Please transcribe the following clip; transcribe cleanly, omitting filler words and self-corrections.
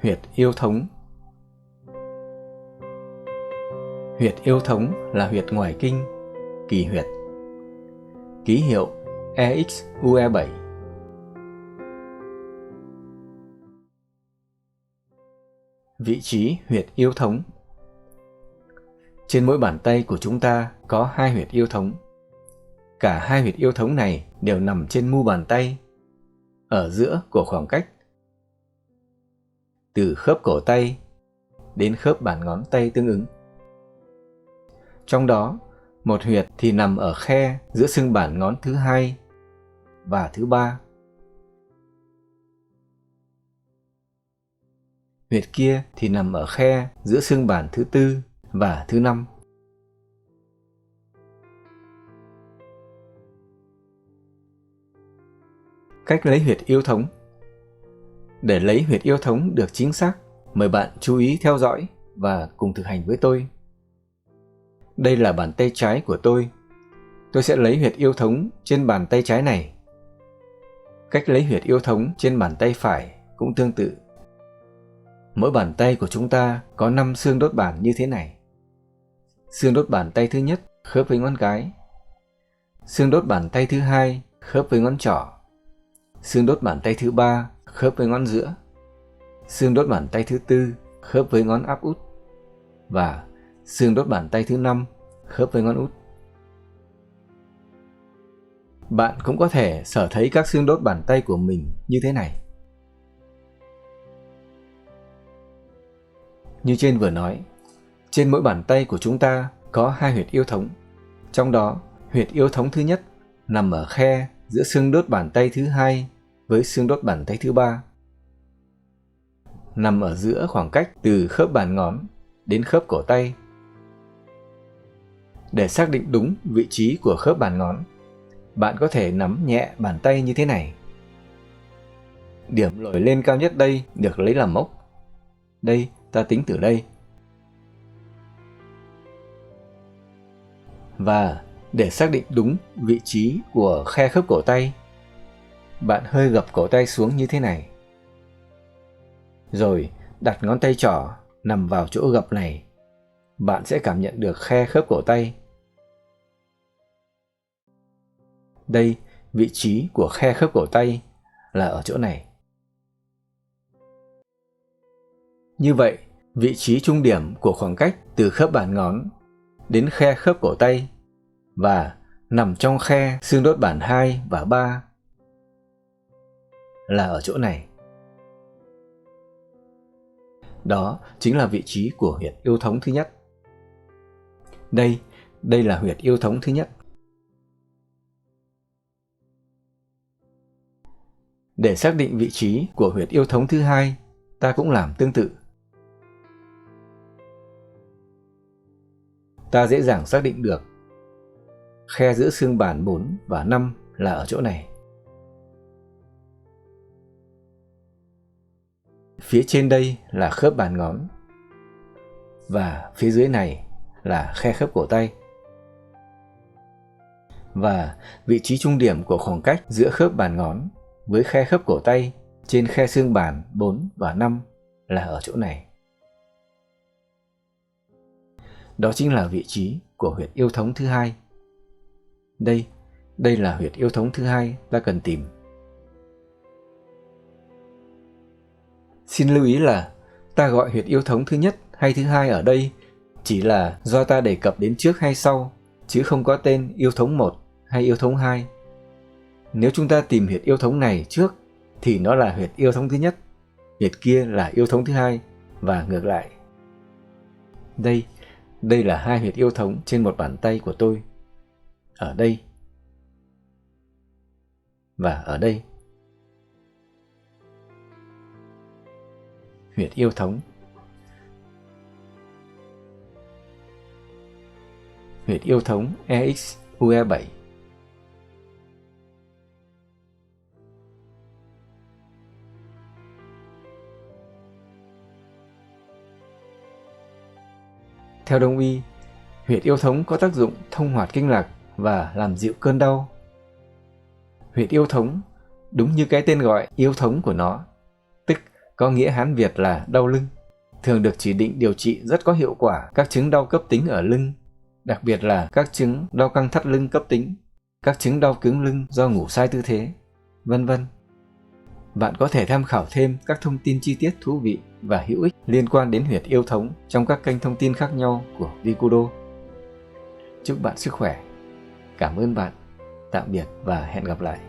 Huyệt yêu thống. Huyệt yêu thống là huyệt ngoài kinh, kỳ huyệt. Ký hiệu EXUE7. Vị trí huyệt yêu thống. Trên mỗi bàn tay của chúng ta có hai huyệt yêu thống. Cả hai huyệt yêu thống này đều nằm trên mu bàn tay, ở giữa của khoảng cách từ khớp cổ tay đến khớp bàn ngón tay tương ứng. Trong đó, một huyệt thì nằm ở khe giữa xương bàn ngón thứ hai và thứ ba. Huyệt kia thì nằm ở khe giữa xương bàn thứ tư và thứ năm. Cách lấy huyệt yêu thống. Để lấy huyệt yêu thống được chính xác, mời bạn chú ý theo dõi và cùng thực hành với tôi. Đây là bàn tay trái của tôi. Tôi sẽ lấy huyệt yêu thống trên bàn tay trái này. Cách lấy huyệt yêu thống trên bàn tay phải cũng tương tự. Mỗi bàn tay của chúng ta có 5 xương đốt bàn như thế này. Xương đốt bàn tay thứ nhất khớp với ngón cái. Xương đốt bàn tay thứ hai khớp với ngón trỏ. Xương đốt bàn tay thứ ba khớp với ngón giữa. Xương đốt bàn tay thứ tư khớp với ngón áp út. Và xương đốt bàn tay thứ 5 khớp với ngón út. Bạn cũng có thể sở thấy các xương đốt bàn tay của mình như thế này. Như trên vừa nói, trên mỗi bàn tay của chúng ta có hai huyệt yêu thống. Trong đó, huyệt yêu thống thứ nhất nằm ở khe giữa xương đốt bàn tay thứ hai với xương đốt bàn tay thứ ba. Nằm ở giữa khoảng cách từ khớp bàn ngón đến khớp cổ tay. Để xác định đúng vị trí của khớp bàn ngón, bạn có thể nắm nhẹ bàn tay như thế này. Điểm nổi lên cao nhất đây được lấy làm mốc. Đây, ta tính từ đây. Và để xác định đúng vị trí của khe khớp cổ tay, bạn hơi gập cổ tay xuống như thế này. Rồi đặt ngón tay trỏ nằm vào chỗ gập này. Bạn sẽ cảm nhận được khe khớp cổ tay. Đây, vị trí của khe khớp cổ tay là ở chỗ này. Như vậy, vị trí trung điểm của khoảng cách từ khớp bàn ngón đến khe khớp cổ tay và nằm trong khe xương đốt bàn 2 và 3 là ở chỗ này. Đó chính là vị trí của huyệt yêu thống thứ nhất. Đây là huyệt yêu thống thứ nhất. Để xác định vị trí của huyệt yêu thống thứ hai, ta cũng làm tương tự. Ta dễ dàng xác định được khe giữa xương bàn 4 và 5 là ở chỗ này. Phía trên đây là khớp bàn ngón và phía dưới này là khe khớp cổ tay. Và vị trí trung điểm của khoảng cách giữa khớp bàn ngón với khe khớp cổ tay trên khe xương bàn 4 và 5 là ở chỗ này. Đó chính là vị trí của huyệt yêu thống thứ hai. Đây là huyệt yêu thống thứ hai ta cần tìm. Xin lưu ý là ta gọi huyệt yêu thống thứ nhất hay thứ hai ở đây chỉ là do ta đề cập đến trước hay sau, chứ không có tên yêu thống 1 hay yêu thống 2. Nếu chúng ta tìm huyệt yêu thống này trước thì nó là huyệt yêu thống thứ nhất, huyệt kia là yêu thống thứ hai và ngược lại. Đây là hai huyệt yêu thống trên một bàn tay của tôi. Ở đây và ở đây. Huyệt yêu thống. Huyệt yêu thống EXUE7. Theo Đông y, huyệt yêu thống có tác dụng thông hoạt kinh lạc và làm dịu cơn đau. Huyệt yêu thống đúng như cái tên gọi yêu thống của nó, tức có nghĩa Hán Việt là đau lưng, thường được chỉ định điều trị rất có hiệu quả các chứng đau cấp tính ở lưng, đặc biệt là các chứng đau căng thắt lưng cấp tính, các chứng đau cứng lưng do ngủ sai tư thế, vân vân. Bạn có thể tham khảo thêm các thông tin chi tiết thú vị và hữu ích liên quan đến huyệt yêu thống trong các kênh thông tin khác nhau của Vikudo. Chúc bạn sức khỏe. Cảm ơn bạn. Tạm biệt và hẹn gặp lại.